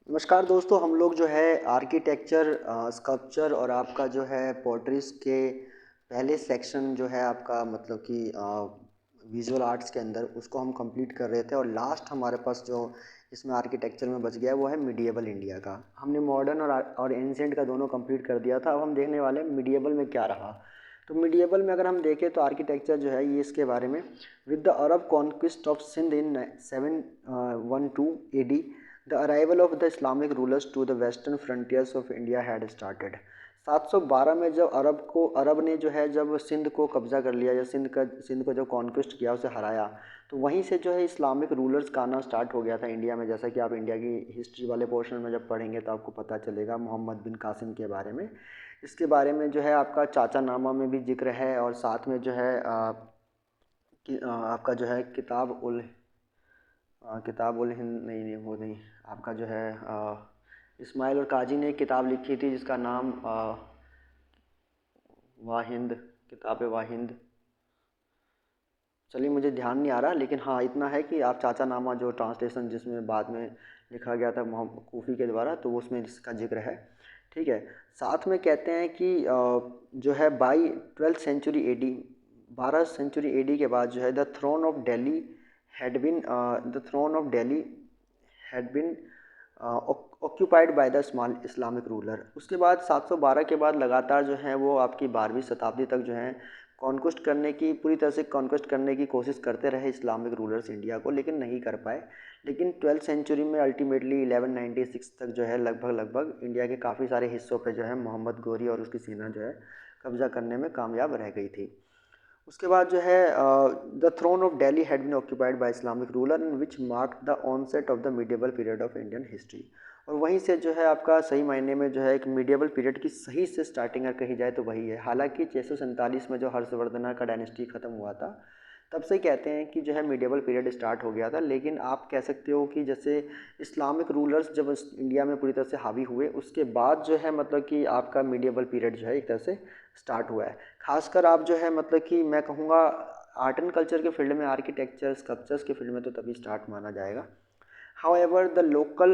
नमस्कार दोस्तों, हम लोग जो है आर्किटेक्चर, स्कल्पचर और आपका जो है पोर्ट्रीज के पहले सेक्शन जो है आपका मतलब कि विजुअल आर्ट्स के अंदर उसको हम कंप्लीट कर रहे थे। और लास्ट हमारे पास जो इसमें आर्किटेक्चर में बच गया वो है मिडिएवल इंडिया का। हमने मॉडर्न और एंशिएंट का दोनों कंप्लीट कर दिया था। अब हम देखने वाले हैं मिडिएवल में क्या रहा। तो मिडिएवल में अगर हम देखें तो आर्किटेक्चर जो है ये इसके बारे में, with the Arab conquest of Sindh in 712 AD, the arrival of the Islamic rulers to the western frontiers of India had started। 712 में जब अरब ने जो है जब सिंध को कब्जा कर लिया या सिंध को जब कॉन्क्वेस्ट किया, उसे हराया, तो वहीं से जो है इस्लामिक रूलर्स का आना स्टार्ट हो गया था इंडिया में। जैसा कि आप इंडिया की हिस्ट्री वाले पोर्शन में जब पढ़ेंगे तो आपको पता चलेगा मोहम्मद बिन कासिम के बारे में। इसके बारे में जो है आपका चाचा नामा में भी जिक्र है, और साथ में जो है आपका जो है किताब उल हिंद, नहीं नहीं वो नहीं, आपका जो है इस्माइल और काजी ने एक किताब लिखी थी जिसका नाम वाहिंद, किताब वाहिंद। चलिए मुझे ध्यान नहीं आ रहा, लेकिन हाँ इतना है कि आप चाचा नामा जो ट्रांसलेशन जिसमें बाद में लिखा गया था मोहम्मद कूफी के द्वारा, तो उसमें इसका जिक्र है। ठीक है। साथ में कहते हैं कि जो है by 12th century AD, 12th century AD के बाद जो है the throne of Delhi had been occupied by the Islamic ruler. उसके बाद 712 के बाद लगातार जो है वो आपकी 12वीं शताब्दी तक जो है कॉन्क्वेस्ट करने की, पूरी तरह से कॉन्क्वेस्ट करने की कोशिश करते रहे इस्लामिक रूलर्स इंडिया को, लेकिन नहीं कर पाए। लेकिन 12th century में अल्टीमेटली 1196 तक जो है लगभग इंडिया के काफ़ी सारे हिस्सों पे जो है मोहम्मद गोरी और उसकी सेना जो है कब्जा करने में कामयाब रह गई थी। उसके बाद जो है the throne of Delhi had been occupied by Islamic ruler in which mark the onset of the medieval period of Indian history. और वहीं से जो है आपका सही मायने में जो है एक मिडिवल पीरियड की सही से स्टार्टिंग अगर कही जाए तो वही है। हालांकि 647 में जो हर्षवर्धना का डायनेस्टी ख़त्म हुआ था, तब से कहते हैं कि जो है मिडिवल पीरियड स्टार्ट हो गया था। लेकिन आप कह सकते हो कि जैसे इस्लामिक रूलर्स जब इंडिया में पूरी तरह से हावी हुए, उसके बाद जो है मतलब कि आपका मिडिवल पीरियड जो है एक तरह से स्टार्ट हुआ है। खासकर आप जो है मतलब कि मैं कहूँगा आर्ट एंड कल्चर के फील्ड में, आर्किटेक्चर स्कल्पचर्स के फील्ड में तो तभी स्टार्ट माना जाएगा। However, the local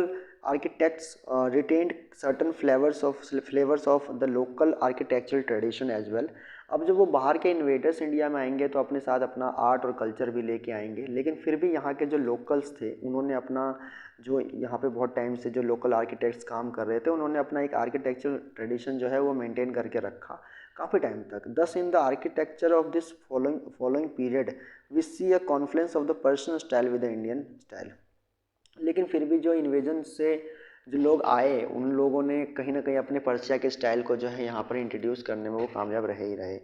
architects retained certain flavors of the local architectural tradition as well। अब जब वो बाहर के इन्वेडर्स इंडिया में आएंगे तो अपने साथ अपना आर्ट और कल्चर भी लेके आएंगे, लेकिन फिर भी यहाँ के जो लोकल्स थे उन्होंने अपना, जो यहाँ पे बहुत टाइम से जो लोकल आर्किटेक्ट्स काम कर रहे थे, उन्होंने अपना एक आर्किटेक्चरल ट्रेडिशन जो है वो मेंटेन करके रखा काफ़ी टाइम तक। Thus in the architecture of this following period we see a confluence of the Persian style with the Indian style. लेकिन फिर भी जो इन्वेजन से जो लोग आए, उन लोगों ने कहीं ना कहीं अपने पर्शिया के स्टाइल को जो है यहाँ पर इंट्रोड्यूस करने में वो कामयाब रहे ही रहे।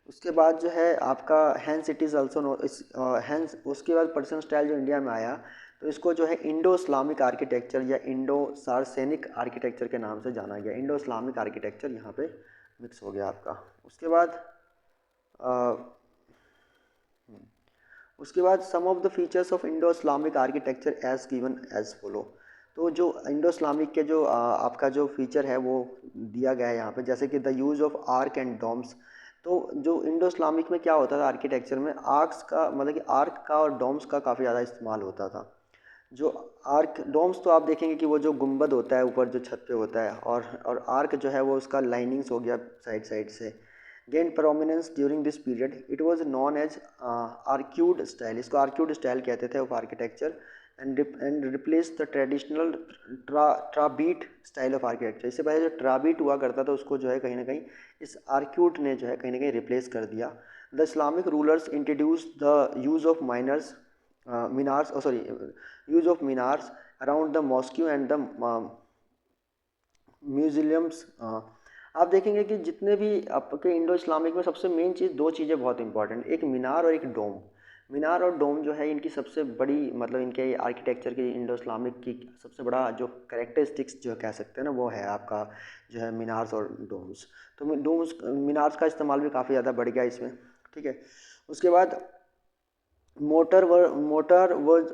उसके बाद जो है आपका hence it is also known as hence, उसके बाद पर्शियन स्टाइल जो इंडिया में आया, तो इसको जो है इंडो इस्लामिक आर्किटेक्चर या इंडो सार्सेनिक आर्किटेक्चर के नाम से जाना गया। इंडो इस्लामिक आर्किटेक्चर यहाँ पे मिक्स हो गया आपका। उसके बाद some of the features of Indo Islamic architecture as given as follow. तो जो इंडो इस्लामिक के जो आपका जो फीचर है वो दिया गया है यहाँ पे, जैसे कि the use of arch and domes. तो जो इंडो इस्लामिक में क्या होता था आर्किटेक्चर में, आर्क्स का मतलब कि आर्क का और डोम्स का काफ़ी ज़्यादा इस्तेमाल होता था। जो आर्क डोम्स तो आप देखेंगे कि वो जो गुंबद होता है ऊपर जो छत पे होता है, और आर्क जो है वो उसका लाइनिंग्स हो गया साइड साइड से। gained prominence during this period, it was known as arcued style। इसको arcued style कहते थे of architecture, and replace the traditional trabeate style of architecture. इससे पहले जो ट्राबीट हुआ करता था उसको जो है कहीं ना कहीं इस आर्क्यूट ने जो है कहीं ना कहीं रिप्लेस कर दिया। The Islamic rulers introduce the use of use of minars around the mosque and the museums. आप देखेंगे कि जितने भी आपके इंडो इस्लामिक में सबसे मेन चीज़, दो चीज़ें बहुत इंपॉर्टेंट, एक मीनार और एक डोम। मीनार और डोम जो है इनकी सबसे बड़ी मतलब इनके आर्किटेक्चर की, इंडो इस्लामिक की सबसे बड़ा जो कैरेक्टरिस्टिक्स जो कह सकते हैं ना, वो है आपका जो है मीनार्स और डोम्स। तो डोम्स मीनार्स का इस्तेमाल भी काफ़ी ज़्यादा बढ़ गया इसमें। ठीक है। उसके बाद mortar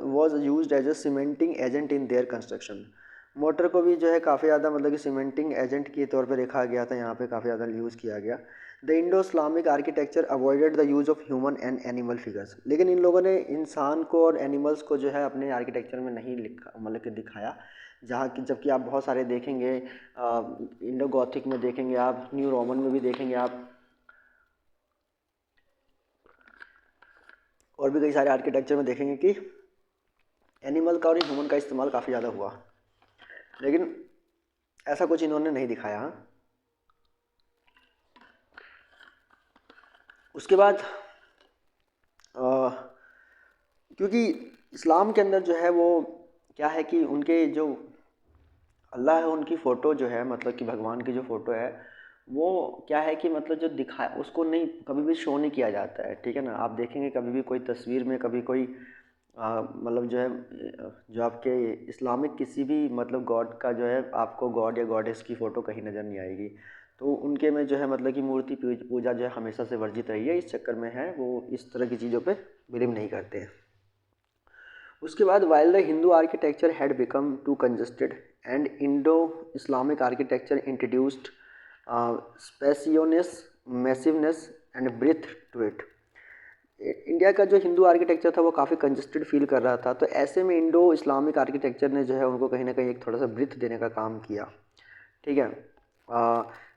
was use as a cementing agent in their construction. Mortar को भी जो है काफ़ी ज़्यादा मतलब कि सीमेंटिंग एजेंट के तौर पे देखा गया था, यहाँ पे काफ़ी ज़्यादा यूज़ किया गया। The Indo Islamic architecture avoided the use of human and animal figures, लेकिन इन लोगों ने इंसान को और एनिमल्स को जो है अपने आर्किटेक्चर में नहीं लिखा, मतलब कि दिखाया। जहाँ कि जबकि आप बहुत सारे देखेंगे, इंडो गॉथिक में देखेंगे आप, न्यू रोमन में भी देखेंगे आप, और भी कई सारे आर्किटेक्चर में देखेंगे कि एनिमल का और ह्यूमन का इस्तेमाल काफ़ी ज़्यादा हुआ, लेकिन ऐसा कुछ इन्होंने नहीं दिखाया। उसके बाद क्योंकि इस्लाम के अंदर जो है वो क्या है कि उनके जो अल्लाह है उनकी फ़ोटो जो है, मतलब कि भगवान की जो फ़ोटो है वो क्या है कि मतलब जो दिखाया उसको नहीं कभी भी शो नहीं किया जाता है, ठीक है ना। आप देखेंगे कभी भी कोई तस्वीर में कभी कोई मतलब जो है जो आपके इस्लामिक किसी भी मतलब गॉड का जो है आपको गॉड या गॉडेस की फ़ोटो कहीं नज़र नहीं आएगी। तो उनके में जो है मतलब कि मूर्ति पूजा जो है हमेशा से वर्जित रही है, इस चक्कर में है वो इस तरह की चीज़ों पे बिलीव नहीं करते हैं। उसके बाद while the Hindu architecture had become too congested and Indo Islamic architecture introduced spaciousness, massiveness and breadth to it. India का जो हिंदू आर्किटेक्चर था वो काफ़ी कंजस्टेड फील कर रहा था, तो ऐसे में इंडो इस्लामिक आर्किटेक्चर ने जो है उनको कहीं ना कहीं एक थोड़ा सा ब्रीथ देने का काम किया, ठीक है।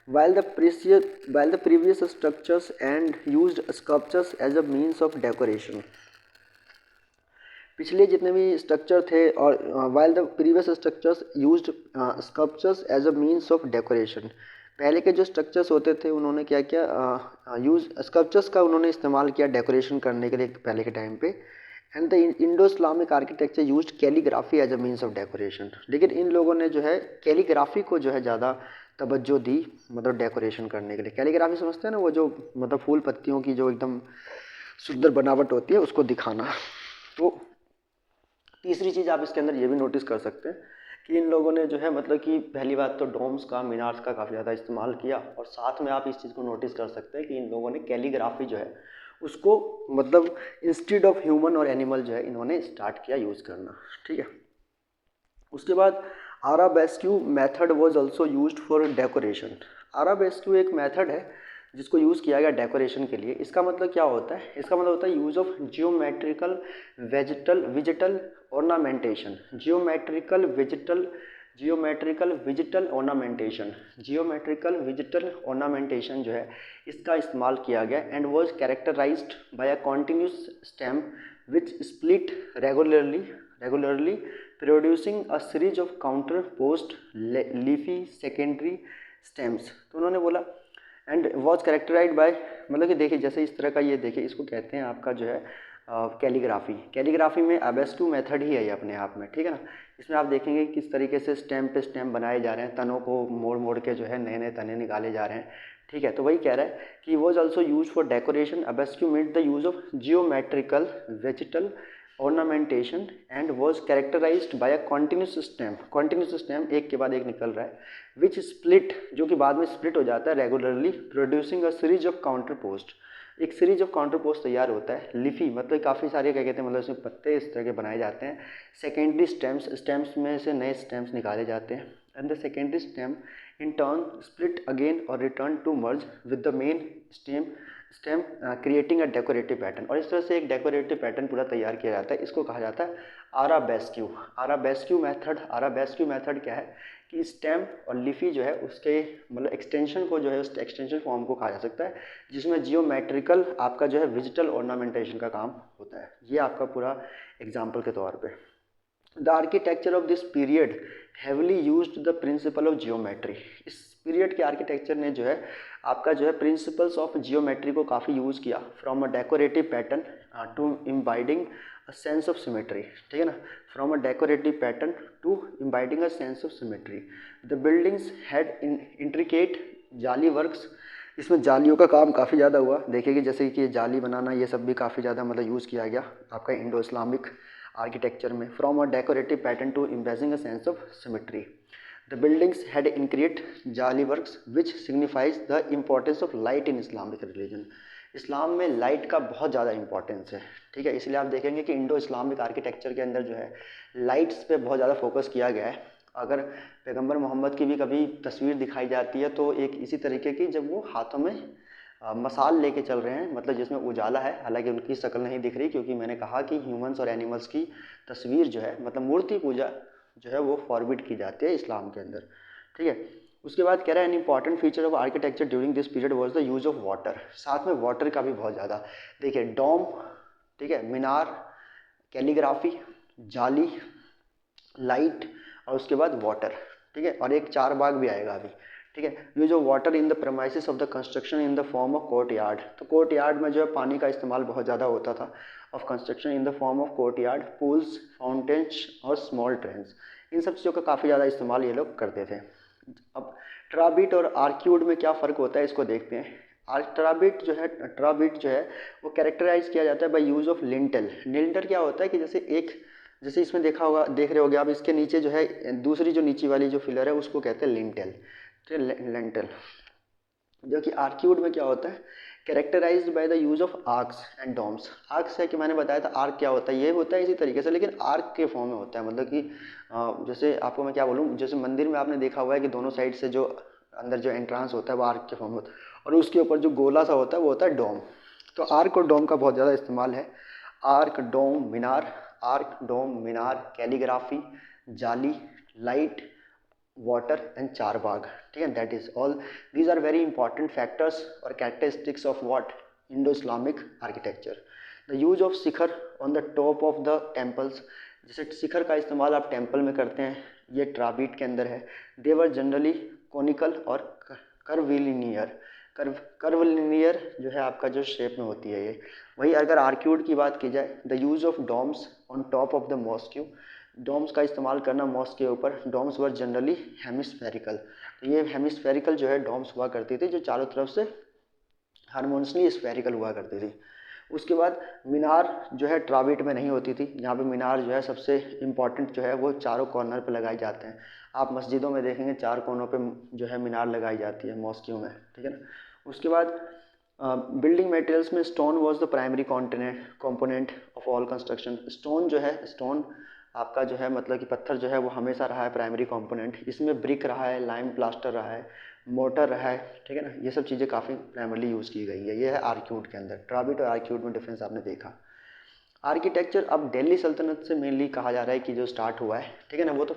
While the previous structures and used sculptures as a means of decoration, पिछले जितने भी स्ट्रक्चर थे, और while the previous structures used sculptures as a means of decoration, पहले के जो स्ट्रक्चर्स होते थे उन्होंने क्या किया, यूज स्कल्पचर्स का उन्होंने इस्तेमाल किया डेकोरेशन करने के लिए पहले के टाइम पे। And the Indo Islamic architecture used calligraphy as a means of decoration, लेकिन इन लोगों ने जो है कैलीग्राफी को जो है ज़्यादा तवज्जो दी, मतलब डेकोरेशन करने के लिए। कैलीग्राफी समझते हैं ना, वो जो मतलब फूल पत्तियों की जो एकदम सुंदर बनावट होती है उसको दिखाना। तो तीसरी चीज़ आप इसके अंदर ये भी नोटिस कर सकते हैं कि इन लोगों ने जो है मतलब कि पहली बात तो डोम्स का, मीनार्स का काफ़ी ज़्यादा इस्तेमाल किया, और साथ में आप इस चीज़ को नोटिस कर सकते हैं कि इन लोगों ने कैलीग्राफी जो है उसको मतलब इंस्टेड ऑफ ह्यूमन और एनिमल जो है इन्होंने स्टार्ट किया यूज़ करना, ठीक है। उसके बाद arabesque method was also used for decoration. Arabesque एक मेथड है जिसको यूज़ किया गया डेकोरेशन के लिए। इसका मतलब क्या होता है, इसका मतलब होता है use of geometrical vegetal ornamentation. Geometrical vegetal ornamentation जो है इसका इस्तेमाल किया गया, and was characterised by a continuous stem which split regularly producing a series of counterposed leafy secondary stems. तो उन्होंने बोला एंड वॉज कैरेक्टराइज बाय, मतलब कि देखिए जैसे इस तरह का ये देखिए, इसको कहते हैं आपका जो है कैलीग्राफी। कैलीग्राफी में अबेस्क्यू मेथड ही है ये अपने आप में, ठीक है ना। इसमें आप देखेंगे किस तरीके से स्टेम पे स्टेम बनाए जा रहे हैं, तनों को मोड़ मोड़ के जो है नए नए तने निकाले जा रहे हैं, ठीक है। तो वही कह रहा है कि was also use for decoration. Arabesque made the use of geometrical vegetal ornamentation and was characterized by a continuous stem एक के बाद एक निकल रहा है which split, जो कि बाद में स्प्लिट हो जाता है regularly producing a series of counterpost। एक सीरीज ऑफ काउंटरपोस्ट तैयार होता है। लिफी मतलब काफ़ी सारे क्या कहते हैं, मतलब इसमें पत्ते इस तरह के बनाए जाते हैं। सेकेंडरी स्टेम्स में से नए स्टेम्स निकाले जाते हैं, and the secondary stem in turn split again और return to merge with the main stem creating a decorative pattern. और इस तरह से एक डेकोरेटिव पैटर्न पूरा तैयार किया जाता है। इसको कहा जाता है आराबेस्क्यू मेथड क्या है कि स्टेम और लिफी जो है उसके मतलब एक्सटेंशन को जो है उस एक्सटेंशन फॉर्म को कहा जा सकता है, जिसमें जियोमेट्रिकल आपका जो है विजिटल ऑर्नामेंटेशन का काम होता है। ये आपका पूरा एग्जाम्पल के तौर पे। The architecture of this period heavily used the principle of geometry. इस पीरियड के आर्किटेक्चर ने जो है आपका जो है प्रिंसिपल्स ऑफ जियोमेट्री को काफ़ी यूज़ किया, from a decorative pattern to imbibing a sense of symmetry, ठीक है ना। From a decorative pattern to imbibing a sense of symmetry. The buildings had intricate jali works. इसमें जालियों का काम काफ़ी ज़्यादा हुआ, देखिए कि जैसे कि जाली बनाना ये सब भी काफ़ी ज़्यादा मतलब यूज़ किया गया आपका इंडो इस्लामिक आर्किटेक्चर में। From a decorative pattern to impressing a sense of symmetry. The buildings had intricate jali works which signifies the importance of light in Islamic religion. इस्लाम में लाइट का बहुत ज़्यादा इंपॉर्टेंस है, ठीक है। इसलिए आप देखेंगे कि इंडो इस्लामिक आर्किटेक्चर के अंदर जो है लाइट्स पे बहुत ज़्यादा फोकस किया गया है। अगर पैगंबर मोहम्मद की भी कभी तस्वीर दिखाई जाती है तो एक इसी तरीके की, जब वो हाथों में मसाल लेके चल रहे हैं, मतलब जिसमें उजाला है, हालांकि उनकी शक्ल नहीं दिख रही, क्योंकि मैंने कहा कि ह्यूमंस और एनिमल्स की तस्वीर जो है, मतलब मूर्ति पूजा जो है वो फॉरबिड की जाती है इस्लाम के अंदर। ठीक है। उसके बाद कह रहा है an important feature of architecture during this period was the use of water. साथ में वाटर का भी बहुत ज़्यादा, देखिए डोम, ठीक है, मीनार, कैलीग्राफी, जाली, लाइट, और उसके बाद वाटर। ठीक है, और एक चार बाग भी आएगा अभी। ठीक है, use of water in the premises of the construction in the form of court yard. तो कोर्ट यार्ड में जो है पानी का इस्तेमाल बहुत ज़्यादा होता था, of construction in the form of court yard, pools, fountains और स्मॉल ट्रेन्स। इन सब चीज़ों का काफ़ी ज़्यादा इस्तेमाल ये लोग करते थे। अब ट्राबिट और आर्क्यूड में क्या फ़र्क होता है इसको देखते हैं। ट्राबिट जो है वो कैरेक्टराइज किया जाता है by use of lintel. Lintel क्या होता है कि जैसे इसमें देख रहे होगे आप, इसके नीचे जो है दूसरी जो नीचे वाली जो फिलर है उसको कहते हैं लिंटल, लेंटल। जो कि आर्क्यूड में क्या होता है, characterised by the use of arches and domes. Arches है कि मैंने बताया था आर्क क्या होता है, ये होता है इसी तरीके से, लेकिन आर्क के फॉर्म में होता है। मतलब कि जैसे आपको मैं क्या बोलूँ, जैसे मंदिर में आपने देखा हुआ है कि दोनों साइड से जो अंदर जो एंट्रांस होता है वो आर्क के फॉर्म में होता है, और उसके ऊपर जो गोला सा होता है वो होता है डोम। तो आर्क और डोम का बहुत ज़्यादा इस्तेमाल है। आर्क, डोम, मीनार, आर्क, डोम, मीनार, कैलीग्राफी, जाली, लाइट, water and charbagh. ठीक है, that is all. These are very important factors or characteristics of what Indo-Islamic architecture. The use of Shikhar on the top of the temples, जैसे शिखर का इस्तेमाल आप temple में करते हैं, ये ट्राबिट के अंदर है। They were generally conical और curvilinear। कर्वलिनियर जो है आपका जो शेप में होती है ये। वही अगर आर्क्यूड की बात की जाए, the use of domes on top of the mosque, domes का इस्तेमाल करना मॉस्क के ऊपर। Domes were generally hemispherical. तो ये हेमिस्फेरिकल जो है डोम्स हुआ करती थी, जो चारों तरफ से हारमोनियसली स्फेरिकल हुआ करती थी। उसके बाद मीनार जो है ट्राबिट में नहीं होती थी। यहाँ पे मीनार जो है सबसे इम्पॉर्टेंट जो है वो चारों कॉर्नर पे लगाए जाते हैं। आप मस्जिदों में देखेंगे चार कोनों पे जो है मीनार लगाई जाती है मॉस्कियों में। ठीक है ना। उसके बाद बिल्डिंग मटेरियल्स में stone was the primary component of all construction. Stone जो है, स्टोन आपका जो है मतलब कि पत्थर जो है वो हमेशा रहा है प्राइमरी कंपोनेंट। इसमें ब्रिक रहा है, लाइम प्लास्टर रहा है, मोटर रहा है। ठीक है ना, ये सब चीज़ें काफ़ी प्राइमरली यूज़ की गई है। ये है आर्क्यूड के अंदर। ट्राबिट और आर्क्यूड में डिफरेंस आपने देखा। आर्किटेक्चर अब दिल्ली सल्तनत से मेनली कहा जा रहा है कि जो स्टार्ट हुआ है। ठीक है ना, वो तो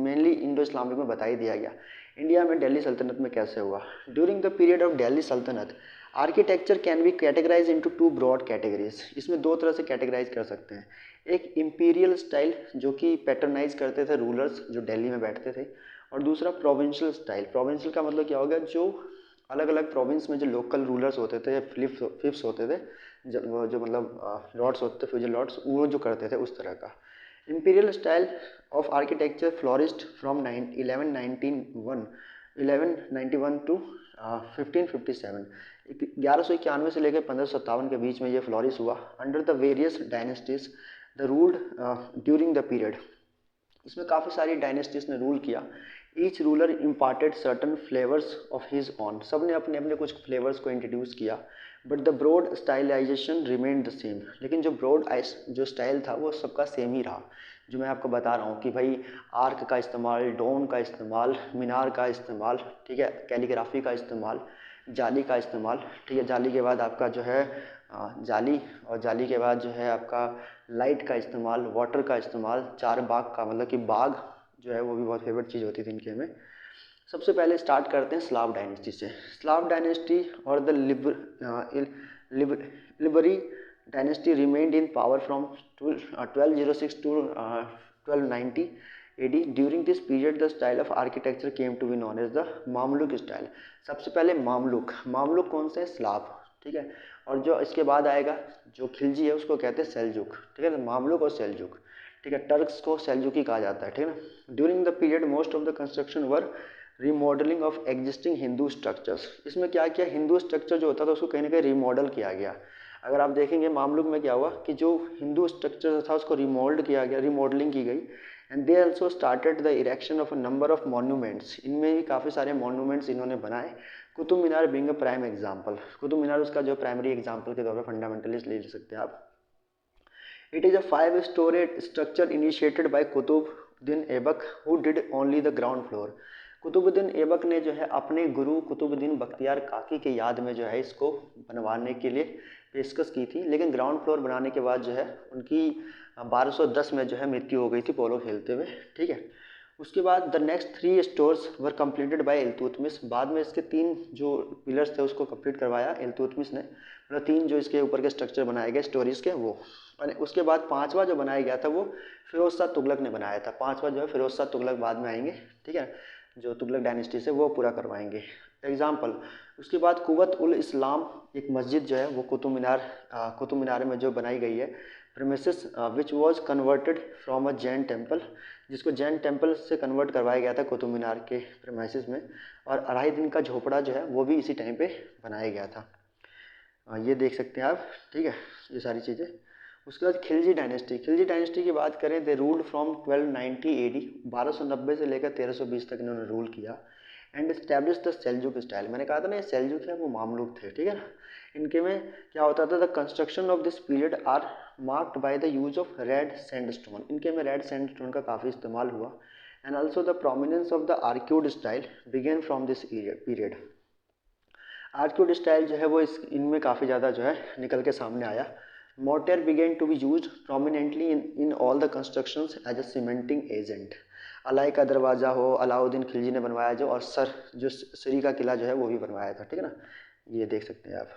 मेनली इंडो इस्लामिक में बता ही दिया गया। इंडिया में दिल्ली सल्तनत में कैसे हुआ। During the period of Delhi Sultanat architecture can be categorise into two broad categories. इसमें दो तरह से कैटेगराइज कर सकते हैं। एक इम्पीरियल स्टाइल जो कि पैटर्नाइज करते थे रूलर्स जो दिल्ली में बैठते थे, और दूसरा प्रोविंशियल स्टाइल। प्रोविंशियल का मतलब क्या होगा, जो अलग अलग प्रोविंस में जो लोकल रूलर्स होते थे, फिफ्स होते थे, जो मतलब लॉर्ड्स होते थे, फ्यूजल लॉर्ड्स, वो जो करते थे उस तरह का। Imperial style of architecture flourished from 1191 to 1557। 1191 से लेकर 1557 के बीच में ये फ्लोरिश हुआ under the various dynasties the ruled during the period. इसमें काफ़ी सारी डायनेस्टीज ने रूल किया। Each ruler imparted certain flavours of his own. सब ने अपने अपने कुछ फ्लेवर्स को इंट्रोड्यूस किया, but the broad stylisation remain the same. लेकिन जो स्टाइल था वो सबका सेम ही रहा, जो मैं आपको बता रहा हूँ कि भाई आर्क का इस्तेमाल, डोम का इस्तेमाल, मीनार का इस्तेमाल, ठीक है, कैलीग्राफी का इस्तेमाल, जाली का इस्तेमाल। ठीक है, जाली के बाद आपका जो है जाली, और जाली के बाद जो है आपका लाइट का इस्तेमाल, वाटर का इस्तेमाल, चार बाग का, मतलब कि बाग जो है वो भी बहुत फेवरेट चीज़ होती थी इनके में। सबसे पहले स्टार्ट करते हैं स्लाव डायनेस्टी से। स्लाव डायनेस्टी और the Ilbari dynasty remained in power from 1206 to 1290 AD। During this period the style of architecture came to be known as the Mamluk style. सबसे पहले मामलुक कौन से, स्लाव। ठीक है, और जो इसके बाद आएगा जो खिलजी है उसको कहते हैं सेल्जुक। ठीक है, तो मामलुक और सेल्जुक। ठीक है, टर्क्स को सेल्जुकी कहा जाता है। ठीक है ना। During the period most of the construction were remodelling of existing Hindu structures. इसमें क्या किया, हिंदू स्ट्रक्चर जो होता था उसको कहीं ना कहीं रीमॉडल किया गया। अगर आप देखेंगे मामलुक में क्या हुआ कि जो हिंदू स्ट्रक्चर था उसको रिमॉल्ड किया गया, रीमॉडलिंग की गई। And they also started the erection of a number of monuments. इनमें भी काफ़ी सारे मॉन्यूमेंट्स इन्होंने बनाए। Qutub Minar being a prime example. Qutub Minar उसका जो प्राइमरी एग्जाम्पल के तौर पर फंडामेंटलिस्ट ले सकते हैं आप। It is a 5-storied structure initiated by Qutbuddin Aibak, who did only the ground floor. Qutubuddin Aibak ने जो है अपने गुरु कुतुबुद्दीन बख्तियार काकी की याद में जो है इसको बनवाने के लिए पेशकश की थी, लेकिन ग्राउंड फ्लोर बनाने के बाद जो है उनकी 1210 में जो है मृत्यु हो गई थी पोलो खेलते हुए, ठीक है। उसके बाद the next 3 stores were completed by Iltutmish, बाद में इसके 3 जो पिलर्स थे उसको कंप्लीट करवाया इल्तुतमिश ने, मतलब 3 जो इसके ऊपर के स्ट्रक्चर बनाए गए स्टोरीज के वो। और उसके बाद 5वां जो बनाया गया था वो फिरोज शाह तुगलक ने बनाया था। 5वां जो है फिरोज शाह तुगलक बाद में आएंगे, ठीक है, जो तुगलक डायनेस्टी से वो पूरा करवाएंगे। एग्जाम्पल, उसके बाद कुवत उल इस्लाम एक मस्जिद जो है वो कुतुब मीनार में जो बनाई गई है, premises which was converted from a Jain temple, जिसको जैन टेम्पल से कन्वर्ट करवाया गया था कुतुब मीनार के प्रीमिसेस में। और 2.5 दिन का झोपड़ा जो है वो भी इसी टाइम पे बनाया गया था। ये देख सकते हैं आप, ठीक है, ये सारी चीज़ें। उसके बाद खिलजी डायनेस्टी की बात करें, दे रूल्ड फ्रॉम 1290 AD, 1290 से लेकर 1320 तक इन्होंने रूल किया। And establish the Seljuk style, मैंने कहा था ना ये सेल्जुक है वो मामलुक थे, ठीक है ना। इनके में क्या होता था, the construction of this period are marked by the use of red sandstone, इनके में रेड सैंडस्टोन का काफ़ी इस्तेमाल हुआ। And also the prominence of the arcuate style began from this period. Arcuate style जो है वो इनमें काफ़ी ज़्यादा जो है निकल के सामने आया। Mortar began to be use prominently in all the constructions as a cementing agent. Alai का दरवाज़ा हो, अलाउद्दीन खिलजी ने बनवाया जो, और जो सरी का किला जो है वो भी बनवाया था, ठीक है ना, ये देख सकते हैं आप।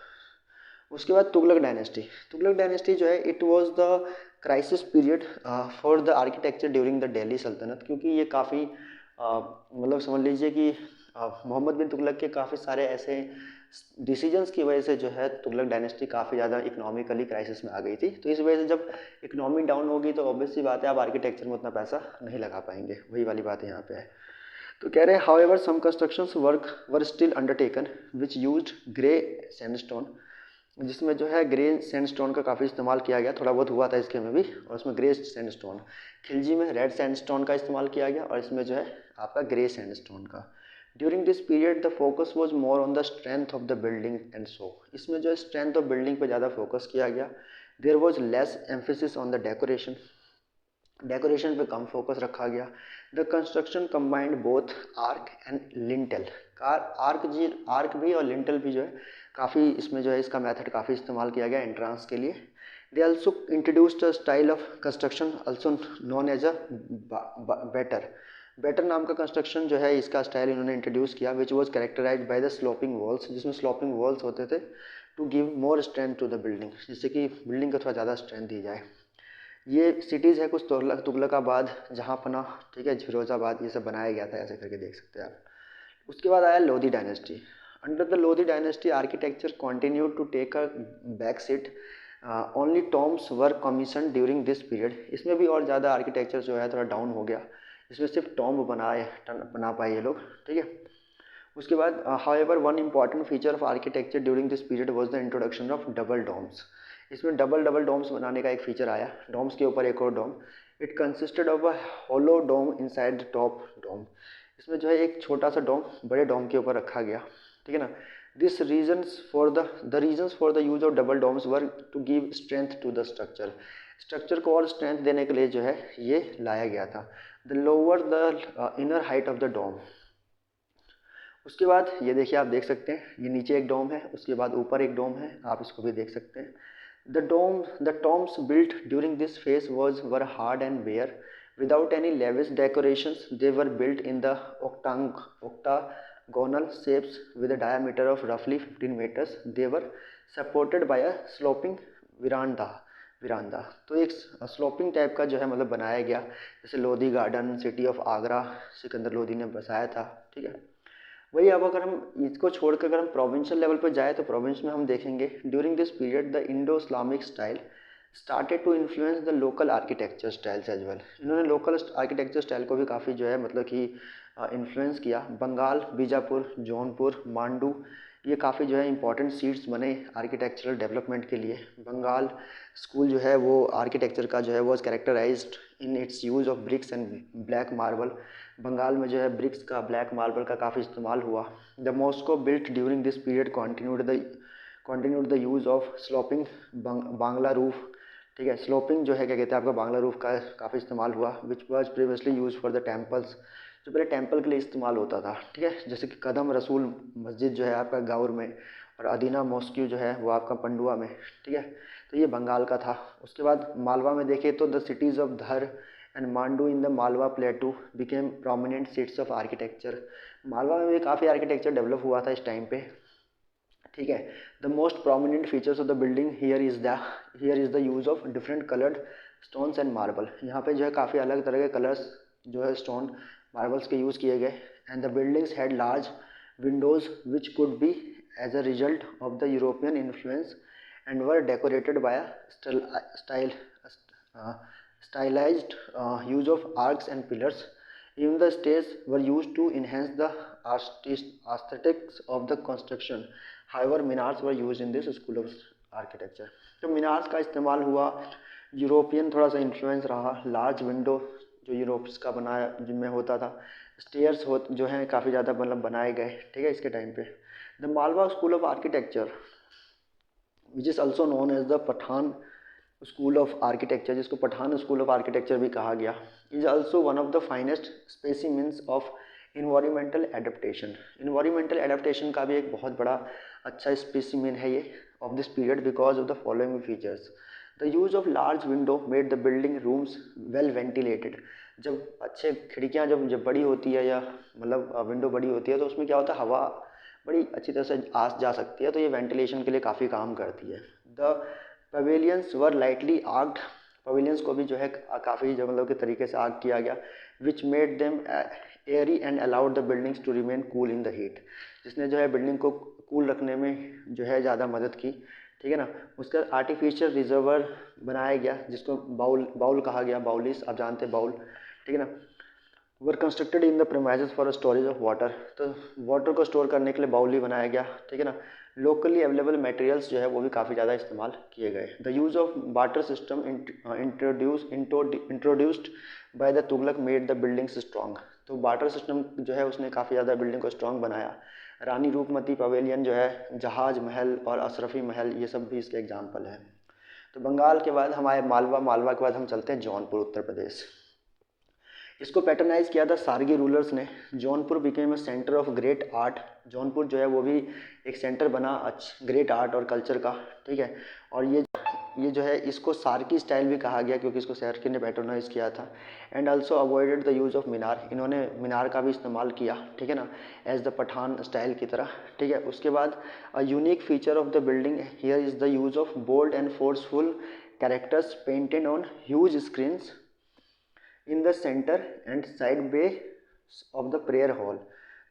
उसके बाद तुगलक डायनेस्टी जो है it was the crisis period for the architecture during the Delhi सल्तनत, क्योंकि ये काफ़ी मतलब समझ लीजिए कि मोहम्मद बिन तुगलक के काफ़ी सारे ऐसे डिसीजंस की वजह से जो है तुगलक डायनेस्टी काफ़ी ज़्यादा इकोनॉमिकली क्राइसिस में आ गई थी। तो इस वजह से जब इकोनॉमी डाउन होगी तो ऑब्वियस सी बात है आप आर्किटेक्चर में उतना पैसा नहीं लगा पाएंगे, वही वाली बात यहाँ पे है। तो कह रहे हैं however some constructions work were still undertaken which used grey sandstone, जिसमें जो है ग्रे सैंडस्टोन का काफ़ी इस्तेमाल किया गया, थोड़ा बहुत हुआ था इसके में भी, और उसमें ग्रे सैंडस्टोन। खिलजी में रेड सैंडस्टोन का इस्तेमाल किया गया और इसमें जो है आपका ग्रे सैंडस्टोन का। During this period the focus was more on the strength of the building and so, इसमें जो है स्ट्रेंथ ऑफ बिल्डिंग पे ज़्यादा फोकस किया गया। There was less emphasis on the decoration पे कम फोकस रखा गया। The construction combined both arch and lintel, arch भी और लिंटल भी जो है काफ़ी इसमें जो है इसका मेथड काफ़ी इस्तेमाल किया गया एंट्रांस के लिए। They also introduced a style of construction also known as a batter नाम का कंस्ट्रक्शन जो है इसका स्टाइल इन्होंने इंट्रोड्यूस किया, which was characterise by the sloping walls, जिसमें स्लोपिंग वॉल्स होते थे to give more strength to the building, जिससे कि बिल्डिंग को थोड़ा ज़्यादा स्ट्रेंथ दी जाए। ये सिटीज़ है कुछ तुगलकाबाद, जहाँपना, ठीक है, फिरोजाबाद, ये सब बनाया गया था, ऐसे करके देख सकते हैं आप। उसके बाद आया Lodhi dynasty. Under the Lodhi dynasty architecture continued to take a back seat, only tombs were commission during this period, इसमें भी और ज़्यादा आर्किटेक्चर जो है थोड़ा डाउन हो गया, इसमें सिर्फ टॉम्ब बना पाए ये लोग, ठीक है। उसके बाद however one important feature of architecture during this period was the introduction of double domes, इसमें डबल डोम्स बनाने का एक फीचर आया, डोम्स के ऊपर एक और dome. It consisted of a hollow dome inside the top dome, इसमें जो है एक छोटा सा डोम बड़े डोम के ऊपर रखा गया, ठीक है ना। This reasons for the use of double domes were to give strength to the structure को और स्ट्रेंथ देने के लिए जो है ये लाया गया था। The lower the inner height of the dome. उसके बाद ये देखिए, आप देख सकते हैं ये नीचे एक डोम है, उसके बाद ऊपर एक डोम है, आप इसको भी देख सकते हैं। The tombs built during this phase were hard and bare, without any lavish decorations. They were built in the octagonal shapes with a diameter of roughly 15 meters. They were supported by a sloping veranda. तो एक sloping type का जो है मतलब बनाया गया, जैसे Lodhi garden city of Agra Sikandar Lodhi ने बसाया था, ठीक है। वही अब अगर हम इसको छोड़कर अगर हम प्रोविंशियल लेवल पर जाए तो प्रोविंस में हम देखेंगे during this period the Indo Islamic style started to influence the local architecture styles as well, इन्होंने लोकल आर्किटेक्चर स्टाइल को भी काफ़ी जो है मतलब कि इन्फ्लुएंस किया। बंगाल, बीजापुर, जौनपुर, मांडू, ये काफ़ी जो है इंपॉर्टेंट सीट्स बने आर्किटेक्चरल डेवलपमेंट के लिए। बंगाल स्कूल जो है वो आर्किटेक्चर का जो है वो characterised in its use of bricks and black marble, Bengal में जो है ब्रिक्स का ब्लैक मार्बल का काफ़ी इस्तेमाल हुआ। The Moscow built during this period continued the use of sloping Bangla roof, ठीक है, स्लोपिंग जो है क्या कहते हैं आपका बांग्ला रूफ का काफ़ी इस्तेमाल हुआ, which was previously use for the temples. जो पहले टेंपल के लिए इस्तेमाल होता था, ठीक है, जैसे कि कदम रसूल मस्जिद जो है आपका गाउर में, और अदीना मॉस्क्यू जो है वो आपका पंडुआ में, ठीक है। तो ये बंगाल का था। उसके बाद मालवा में देखें तो द सिटीज़ ऑफ धर and Mandu in the Malwa प्लेटू became prominent seats of architecture. Malwa में भी काफ़ी आर्किटेक्चर डेवलप हुआ था इस टाइम पे, ठीक है। The most prominent features of the building here is the use of different coloured stones and marble. यहाँ पे जो है काफ़ी अलग तरह के कलर्स जो है स्टोन मार्बल्स के यूज़ किए गए। And the buildings had large windows which could be as a result of the European influence and were decorated by a stylized use of arcs and pillars. Even the stairs were used to enhance the aesthetics of the construction. However, minars were used in this school of architecture. तो minars का इस्तेमाल हुआ, European थोड़ा सा influence रहा, large window जो Europe's का बनाया जिनमें होता था, स्टेयर्स हो जो हैं काफ़ी ज़्यादा मतलब बनाए गए, ठीक है, इसके टाइम पे। The Malwa school of architecture which is also known as the Pathan school of architecture, जिसको पठान स्कूल ऑफ आर्किटेक्चर भी कहा गया, is also one of the finest specimens of environmental adaptation. Environmental adaptation का भी एक बहुत बड़ा अच्छा स्पेसिमेन है ये of this period because of the following features. The use of large window made the building rooms well ventilated. जब अच्छे खिड़कियाँ जब बड़ी होती है या मतलब विंडो बड़ी होती है तो उसमें क्या होता है, हवा बड़ी अच्छी तरह से आ जा सकती है, तो ये वेंटिलेशन के लिए काफ़ी काम करती है। The pavilions were lightly arched. Pavilions को भी जो है काफ़ी जो मतलब के तरीके से आर्क किया गया, which made them airy and allowed the buildings to remain cool in the heat, जिसने जो है बिल्डिंग को कूल रखने में जो है ज़्यादा मदद की, ठीक है ना। उसका आर्टिफिशियल रिजर्वर बनाया गया जिसको बाउल कहा गया, बाउलिस आप जानते हैं बाउल, ठीक है ना। Were constructed in the premises for storage of water, तो वाटर को स्टोर करने के लिए बाउल ही बनाया गया, ठीक है ना। लोकली अवेलेबल मटेरियल्स जो है वो भी काफ़ी ज़्यादा इस्तेमाल किए गए। The use of water system introduced by the Tughlaq made the buildings strong. तो वाटर सिस्टम जो है उसने काफ़ी ज़्यादा बिल्डिंग को स्ट्रॉन्ग बनाया। रानी रूपमती पवेलियन जो है, जहाज महल और अशरफी महल, ये सब भी इसके एग्जाम्पल हैं। तो बंगाल के बाद हमारे मालवा के बाद हम चलते हैं जौनपुर, उत्तर प्रदेश। इसको पैटर्नाइज किया था सारगी रूलर्स ने। Jaunpur became a centre of great art. Jaunpur जो है वो भी एक सेंटर बना ग्रेट आर्ट और कल्चर का, ठीक है। और ये जो है इसको सारकी स्टाइल भी कहा गया क्योंकि इसको सारकी ने पैटर्नाइज किया था। And also avoided the use of minar, इन्होंने मीनार का भी इस्तेमाल किया, ठीक है ना, एज द पठान स्टाइल की तरह, ठीक है। उसके बाद a unique feature of the building here is the use of bold and forceful characters painted on huge screens in the centre and side bay of the prayer hall.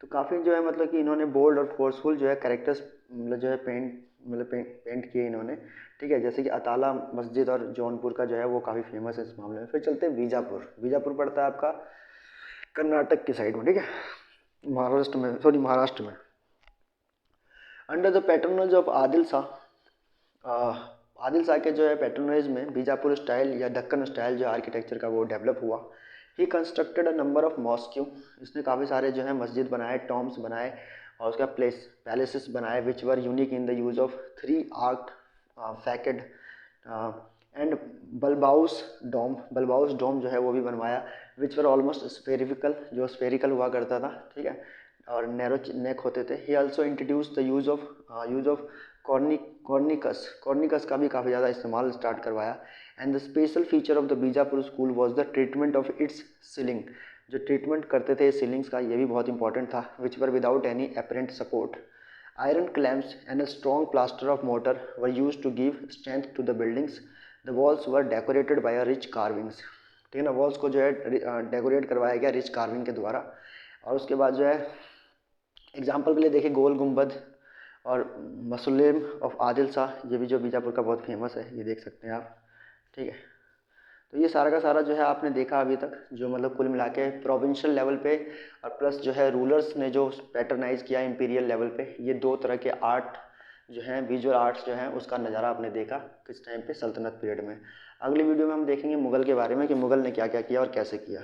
तो काफ़ी जो है मतलब कि इन्होंने बोल्ड और फोर्सफुल जो है कैरेक्टर्स मतलब जो है पेंट किए इन्होंने, ठीक है, जैसे कि अताला मस्जिद और जौनपुर का जो है वो काफ़ी फेमस है इस मामले में। फिर चलते हैं बीजापुर। बीजापुर पड़ता है आपका कर्नाटक की साइड में, ठीक है, महाराष्ट्र में। Under the patronage of Adil Shah, Adil Shah के जो है पैटर्नज में बीजापुर स्टाइल या दक्कन स्टाइल जो आर्किटेक्चर का वो डेवलप हुआ। ही constructed a number of mosque, इसने काफ़ी सारे जो है मस्जिद बनाए, टॉम्स बनाए और उसका पैलेसेस बनाए, which were unique in the use of 3 arched facade and bulbous dome जो है वो भी बनवाया, विच वर ऑलमोस्ट स्फेरिकल, जो स्फेरिकल हुआ करता था, ठीक है, और नैरो नेक होते थे। He also introduce the use of cornices का भी काफ़ी ज़्यादा इस्तेमाल स्टार्ट करवाया। And the special feature of the Bijapur school was the treatment of its ceiling, जो ट्रीटमेंट करते थे सीलिंग्स का ये भी बहुत इंपॉर्टेंट था, which were without any apparent support. Iron clamps and a strong plaster of mortar were use to give strength to the buildings. The walls were decorated bye a rich carvings, ठीक है ना, walls को जो है decorate करवाया गया rich carving के द्वारा। और उसके बाद जो है एग्जाम्पल के लिए देखिए गोल गुम्बद और मसुलेम ऑफ आदिल शाह, ये भी जो बीजापुर का बहुत फेमस है, ये देख सकते हैं आप, ठीक है। तो ये सारा का सारा जो है आपने देखा अभी तक, जो मतलब कुल मिला के प्रोविंशियल लेवल पे और प्लस जो है रूलर्स ने जो पैटर्नाइज किया इंपीरियल लेवल पे, ये दो तरह के आर्ट जो हैं, विजुअल आर्ट्स जो हैं, उसका नज़ारा आपने देखा किस टाइम पे, सल्तनत पीरियड में। अगली वीडियो में हम देखेंगे मुग़ल के बारे में कि मुग़ल ने क्या क्या किया और कैसे किया।